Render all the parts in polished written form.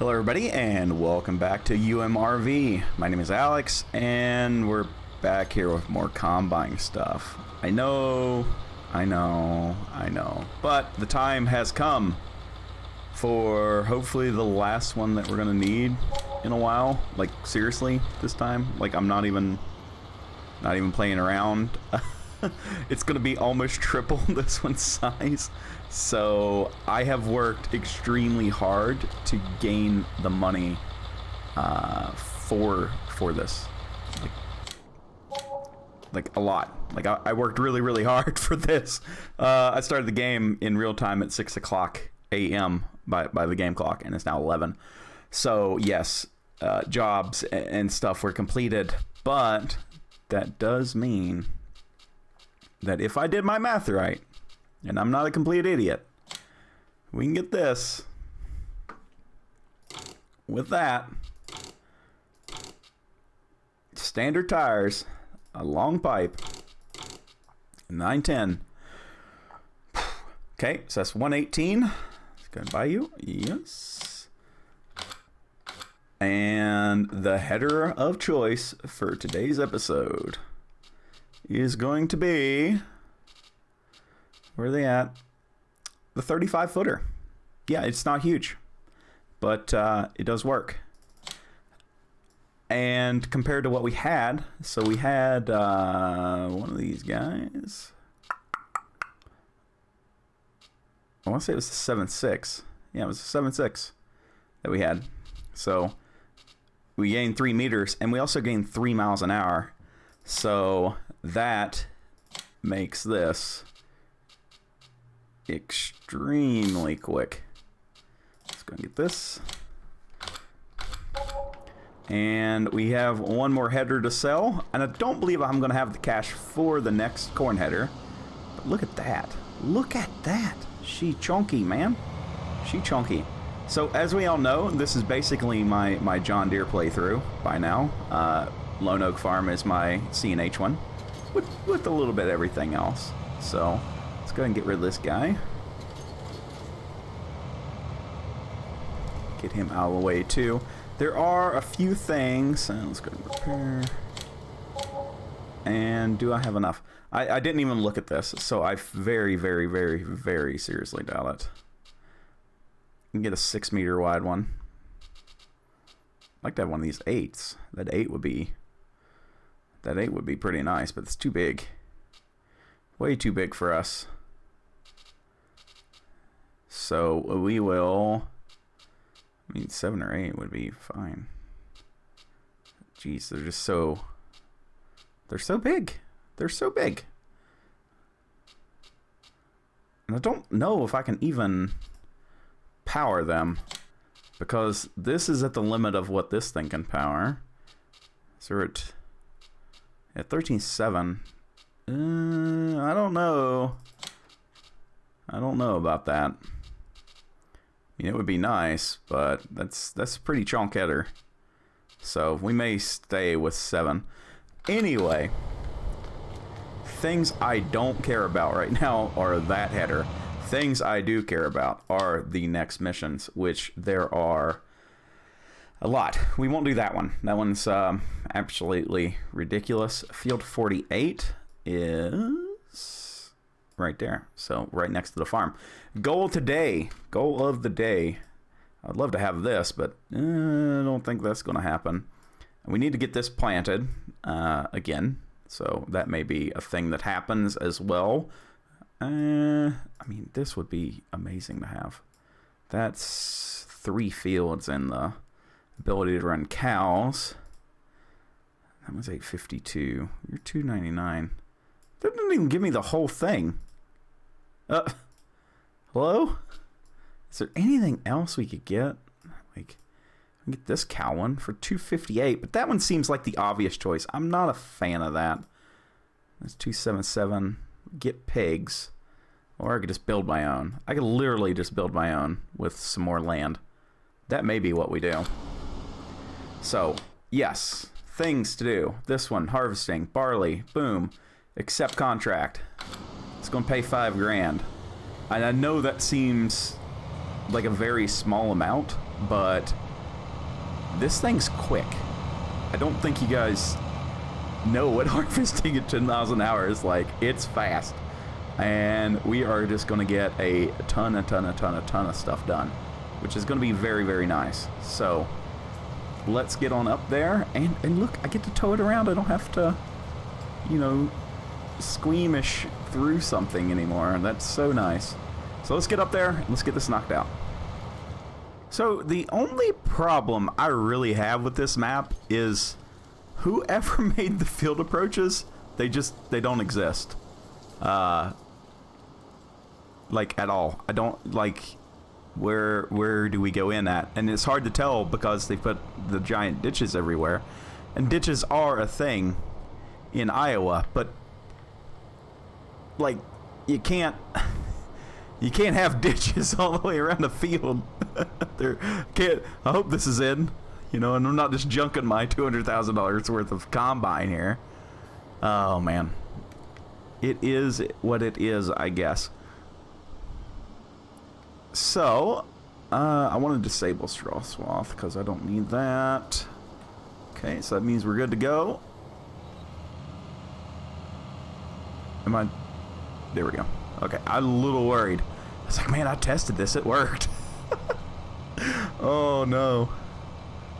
Hello everybody and welcome back to UMRV. My name is Alex and we're back here with more combine stuff. I know, but the time has come for hopefully the last one that we're gonna need in a while. Like seriously, this time. Like I'm not even playing around. It's gonna be almost triple this one's size. So I have worked extremely hard to gain the money for this, like a lot. Like I worked really hard for this. I started the game in real time at 6 o'clock a.m. by the game clock, and it's now 11. So yes, jobs and stuff were completed, but that does mean that if I did my math right, and I'm not a complete idiot, we can get this with that. Standard tires, a long pipe, 910. Okay, so that's 118. It's going to buy you. Yes. And the header of choice for today's episode is going to be, where are they at? The 35 footer. Yeah, it's not huge, but it does work. And compared to what we had, so we had one of these guys. I want to say it was the 7.6. Yeah, it was the 7.6 that we had. So we gained 3 meters, and we also gained 3 miles an hour. So that makes this extremely quick. Let's go and get this. And we have one more header to sell, and I don't believe I'm going to have the cash for the next corn header. But look at that. Look at that. She chunky, man. She chunky. So as we all know, this is basically my John Deere playthrough by now. Lone Oak Farm is my C&H one, with a little bit of everything else. So let's go ahead and get rid of this guy. Get him out of the way too. There are a few things. Let's go and repair. And do I have enough? I didn't even look at this, so I very seriously doubt it. You can get a 6 meter wide one. I'd like to have one of these 8s. That 8 would be pretty nice, but it's too big. Way too big for us. So we will, I mean, 7 or 8 would be fine. Jeez, they're just so, they're so big. They're so big. And I don't know if I can even power them, because this is at the limit of what this thing can power. So we're at 13.7. I don't know. I don't know about that. I mean, it would be nice, but that's a pretty chunk header. So we may stay with 7. Anyway, things I don't care about right now are that header. Things I do care about are the next missions, which there are a lot. We won't do that one. That one's absolutely ridiculous. Field 48 is right there. So right next to the farm. Goal of the day. I'd love to have this, but I don't think that's going to happen. We need to get this planted again. So that may be a thing that happens as well. I mean, this would be amazing to have. That's 3 fields and the ability to run cows. That was 852. You're 299. That didn't even give me the whole thing. Hello? Is there anything else we could get? Like, we can get this cow one for 258, but that one seems like the obvious choice. I'm not a fan of that. That's 277. Get pigs. Or I could just build my own. I could literally just build my own with some more land. That may be what we do. So, yes, things to do. This one, harvesting, barley, boom, accept contract. It's going to pay $5,000. And I know that seems like a very small amount, but this thing's quick. I don't think you guys know what harvesting at 10 miles an hour is like. It's fast. And we are just going to get a ton of stuff done, which is going to be very, very nice. So let's get on up there. And look, I get to tow it around. I don't have to, you know, squeamish through something anymore. And that's so nice. So let's get up there and let's get this knocked out. So the only problem I really have with this map is whoever made the field approaches, they don't exist. Like at all. I don't like where do we go in at? And it's hard to tell because they put the giant ditches everywhere. And ditches are a thing in Iowa, but like you can't have ditches all the way around the field. I hope this is in, you know, and I'm not just junking my $200,000 worth of combine here. Oh man, it is what it is, I guess. So I want to disable straw swath because I don't need that. Okay, so that means we're good to go. There we go. Okay, I'm a little worried. I was like, man, I tested this. It worked. Oh, no.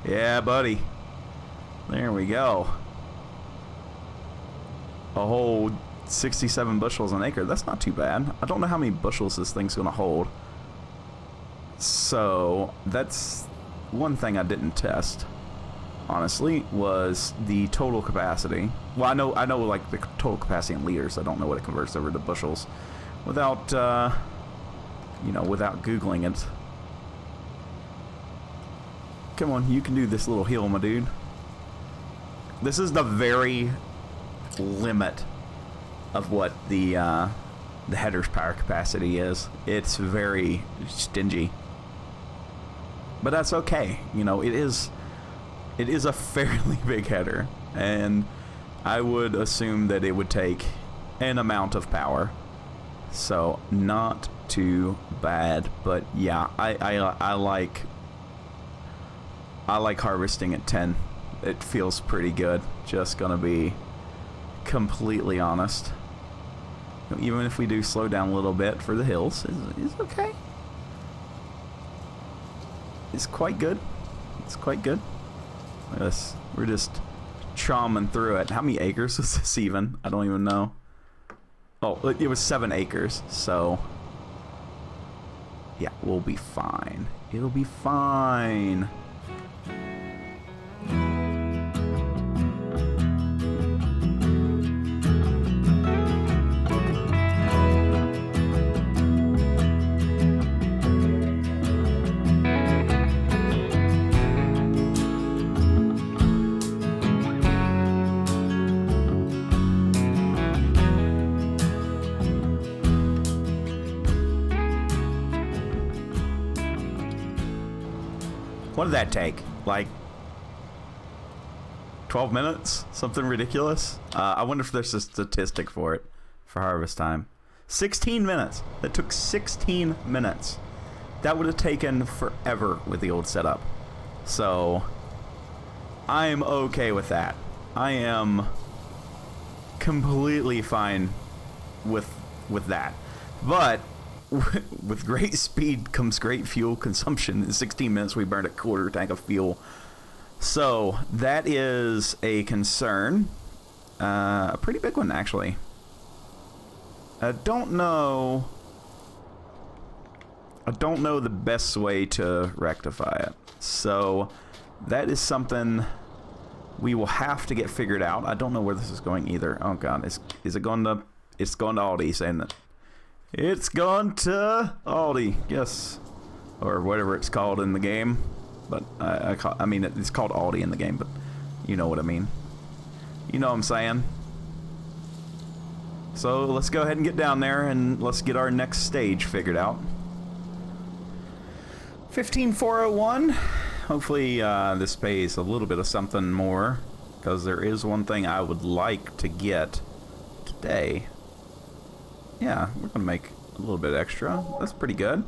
Yeah, buddy. There we go. A whole 67 bushels an acre. That's not too bad. I don't know how many bushels this thing's going to hold. So, that's one thing I didn't test, honestly, was the total capacity. Well, I know like the total capacity in liters. I don't know what it converts over to bushels without, you know, without Googling it. Come on, you can do this little hill, my dude. This is the very limit of what the header's power capacity is. It's very stingy. But that's okay. You know, it is a fairly big header, and I would assume that it would take an amount of power. So not too bad, but yeah, I like harvesting at 10. It feels pretty good. Just gonna be completely honest. Even if we do slow down a little bit for the hills, it's okay. It's quite good. It's quite good. Look at this. We're just chomping through it. How many acres was this even? I don't even know. Oh, it was 7 acres. So, yeah, we'll be fine. It'll be fine. What did that take? Like 12 minutes? Something ridiculous? I wonder if there's a statistic for it, for harvest time. 16 minutes. That took 16 minutes. That would have taken forever with the old setup. So, I'm okay with that. I am completely fine with that. But with great speed comes great fuel consumption. In 16 minutes, we burned a quarter tank of fuel. So that is a concern. A pretty big one, actually. I don't know the best way to rectify it. So that is something we will have to get figured out. I don't know where this is going either. Oh God, is it going to? It's going to Aldi, saying that. It's gone to Aldi, yes, or whatever it's called in the game. But I mean, it's called Aldi in the game, but you know what I mean. You know what I'm saying. So let's go ahead and get down there and let's get our next stage figured out. 15401. Hopefully this pays a little bit of something more, because there is one thing I would like to get today. Yeah, we're gonna make a little bit extra. That's pretty good.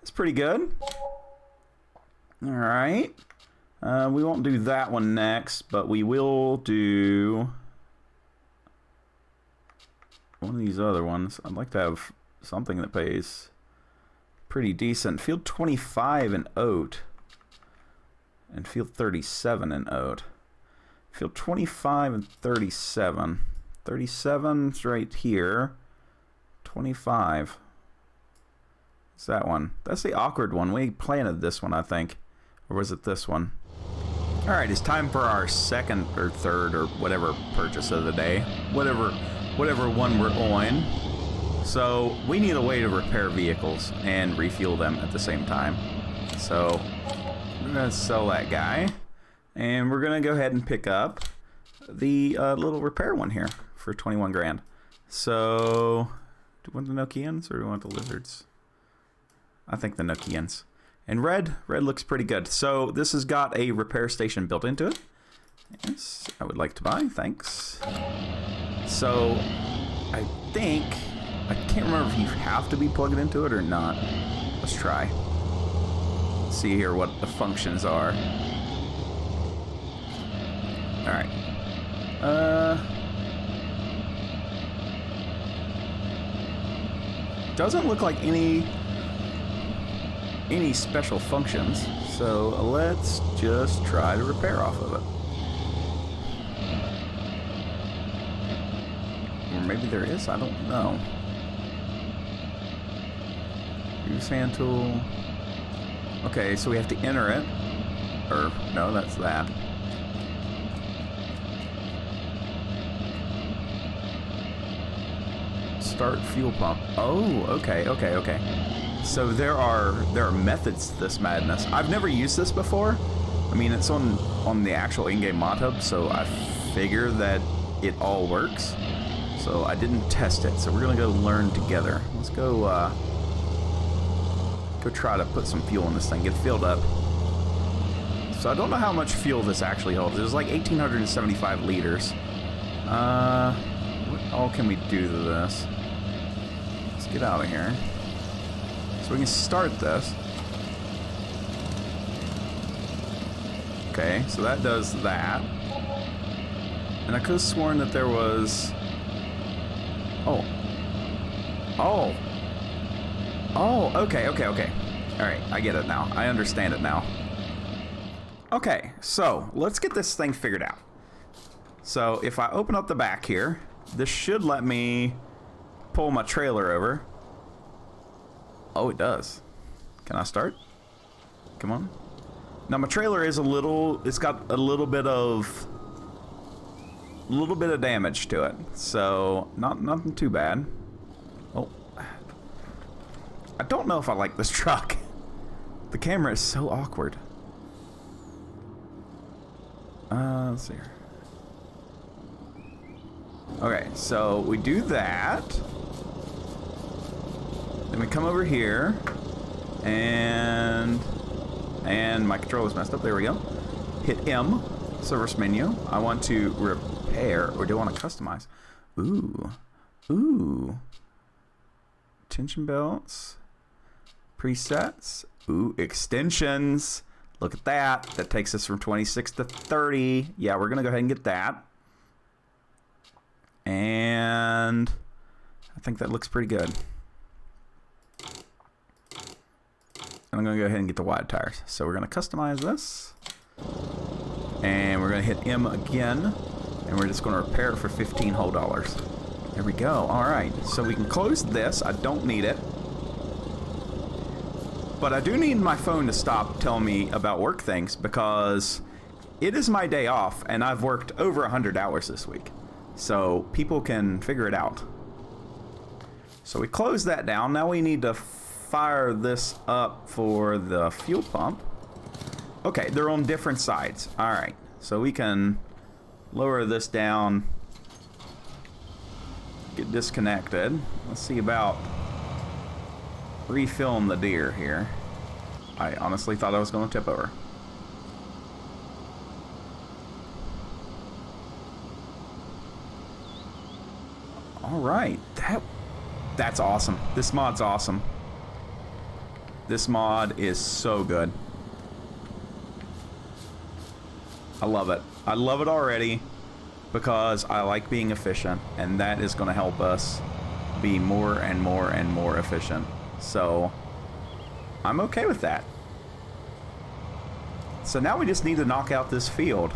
That's pretty good. All right. We won't do that one next, but we will do one of these other ones. I'd like to have something that pays pretty decent. Field 25 in oat and field 37 in oat. Field 25 and 37. 37's right here. 25. It's that one. That's the awkward one. We planted this one, I think. Or was it this one? Alright, it's time for our second or third or whatever purchase of the day. Whatever one we're on. So, we need a way to repair vehicles and refuel them at the same time. So, we're going to sell that guy. And we're going to go ahead and pick up the little repair one here for 21 grand. So, do we want the Nokians or do we want the lizards? I think the Nokians. And red looks pretty good. So this has got a repair station built into it. Yes, I would like to buy, thanks. So I can't remember if you have to be plugged into it or not. Let's try. Let's see here what the functions are. All right. Doesn't look like any special functions, so let's just try to repair off of it. Or maybe there is, I don't know. Use hand tool. Okay, so we have to enter it. Or, no, that's that. Start fuel pump. Oh, okay. So there are methods to this madness. I've never used this before. I mean, it's on the actual in-game mod hub, so I figure that it all works. So I didn't test it. So we're gonna go learn together. Let's go try to put some fuel in this thing, get it filled up. So I don't know how much fuel this actually holds. There's like 1,875 liters. What all can we do to this? Let's get out of here. So we can start this. Okay, so that does that. And I could have sworn that there was... Oh, okay. Alright, I get it now. I understand it now. Okay, so let's get this thing figured out. So if I open up the back here, this should let me pull my trailer over. Oh, it does. Can I start? Come on. Now my trailer is it's got a little bit of damage to it. So, nothing too bad. Oh. I don't know if I like this truck. The camera is so awkward. Let's see here. Okay, so we do that. Then we come over here, and my controller's messed up. There we go. Hit M, service menu. I want to repair, or do I want to customize? Ooh. Tension belts, presets. Ooh, extensions. Look at that. That takes us from 26 to 30. Yeah, we're gonna go ahead and get that. And I think that looks pretty good. I'm going to go ahead and get the wide tires. So we're going to customize this. And we're going to hit M again. And we're just going to repair it for $15 whole. There we go. Alright. So we can close this. I don't need it. But I do need my phone to stop telling me about work things, because it is my day off and I've worked over 100 hours this week. So people can figure it out. So we close that down. Now we need to fire this up for the fuel pump. Okay, they're on different sides. All right, so we can lower this down, get disconnected. Let's see about refilling the Deere here. I honestly thought I was going to tip over. All right, that's awesome. This mod's awesome. This mod is so good. I love it. I love it already because I like being efficient, and that is going to help us be more and more and more efficient. So I'm okay with that. So now we just need to knock out this field.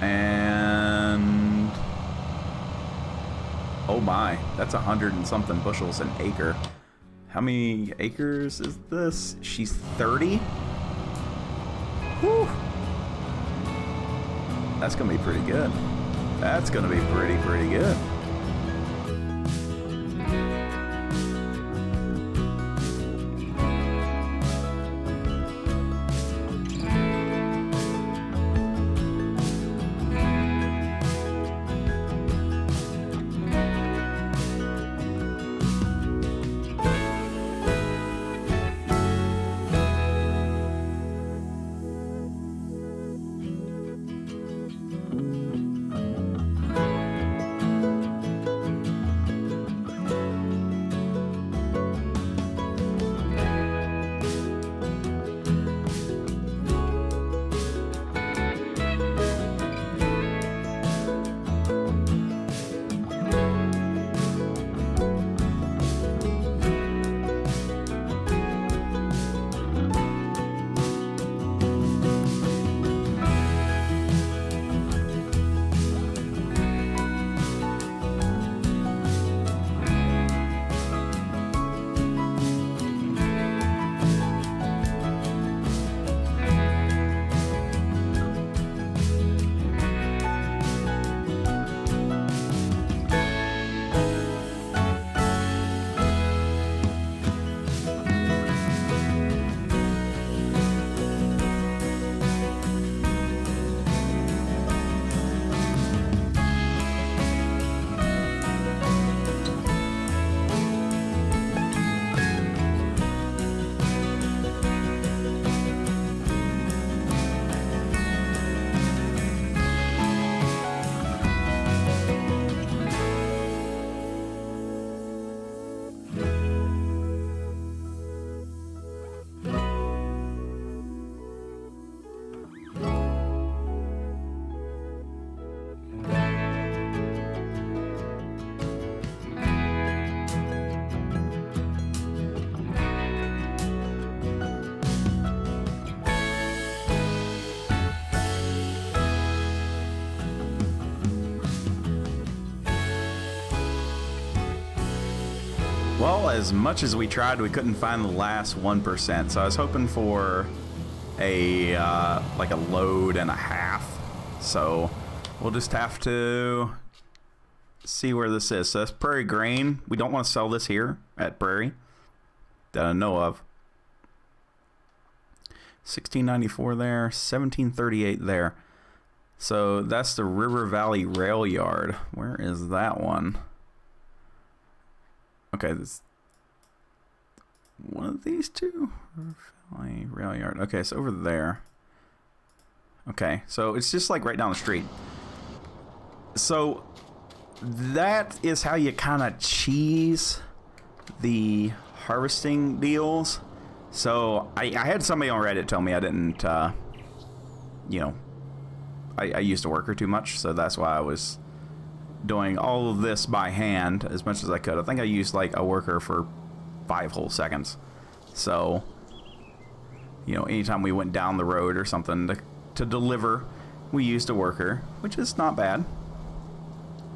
And oh my, that's 100 and something bushels an acre. How many acres is this? She's 30? Whew. That's gonna be pretty good. That's gonna be pretty good. Well, as much as we tried, we couldn't find the last 1%. So I was hoping for a like a load and a half. So we'll just have to see where this is. So that's Prairie Grain. We don't want to sell this here at Prairie that I know of. 1694 there, 1738 there. So that's the River Valley Rail Yard. Where is that one? Okay, this one of these two. River Valley Rail Yard. Okay, so over there. Okay, so it's just like right down the street. So that is how you kind of cheese the harvesting deals. So I had somebody on Reddit tell me I didn't, you know, I used a worker too much, so that's why I was doing all of this by hand as much as I could. I think I used like a worker for 5 whole seconds. So, you know, anytime we went down the road or something to deliver, we used a worker, which is not bad.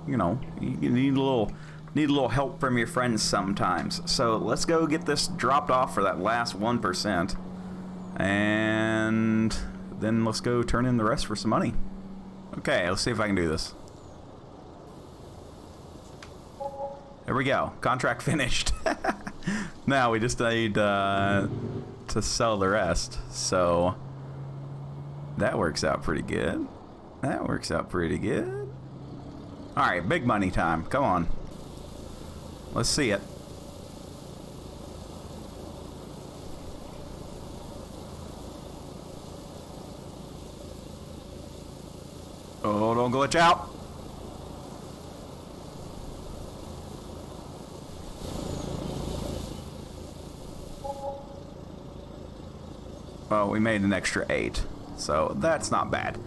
You know, you need a little help from your friends sometimes. So let's go get this dropped off for that last 1%, and then let's go turn in the rest for some money. Okay, let's see if I can do this. There we go. Contract finished. Now we just need to sell the rest. So that works out pretty good. That works out pretty good. All right, big money time. Come on. Let's see it. Oh, don't glitch out. Well, we made an extra 8, so that's not bad.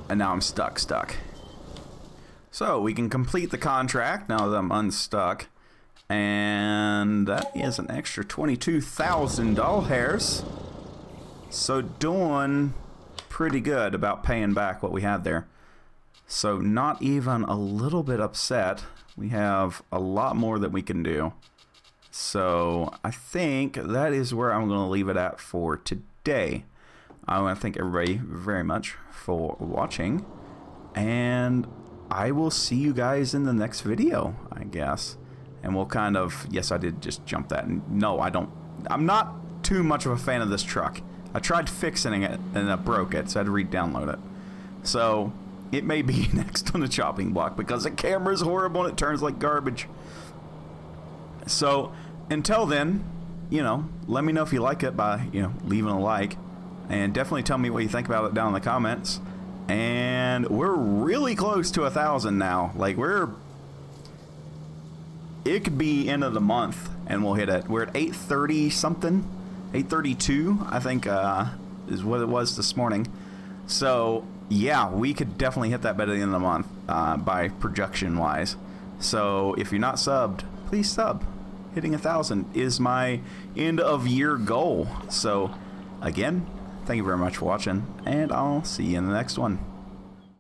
And now I'm stuck. So we can complete the contract now that I'm unstuck. And that is an extra 22,000 doll hairs. So doing pretty good about paying back what we had there. So not even a little bit upset. We have a lot more that we can do. So I think that is where I'm going to leave it at for today. I want to thank everybody very much for watching. And I will see you guys in the next video, I guess. And we'll kind of... Yes, I did just jump that. No, I don't... I'm not too much of a fan of this truck. I tried fixing it and it broke it, so I had to re-download it. So it may be next on the chopping block because the camera's horrible and it turns like garbage. So until then, you know, let me know if you like it by, you know, leaving a like. And definitely tell me what you think about it down in the comments. And we're really close to 1,000 now. Like, it could be end of the month and we'll hit it. We're at 830 something. 832, I think, is what it was this morning. So, yeah, we could definitely hit that by the end of the month, by projection-wise. So, if you're not subbed, please sub. Hitting 1,000 is my end-of-year goal. So, again, thank you very much for watching, and I'll see you in the next one.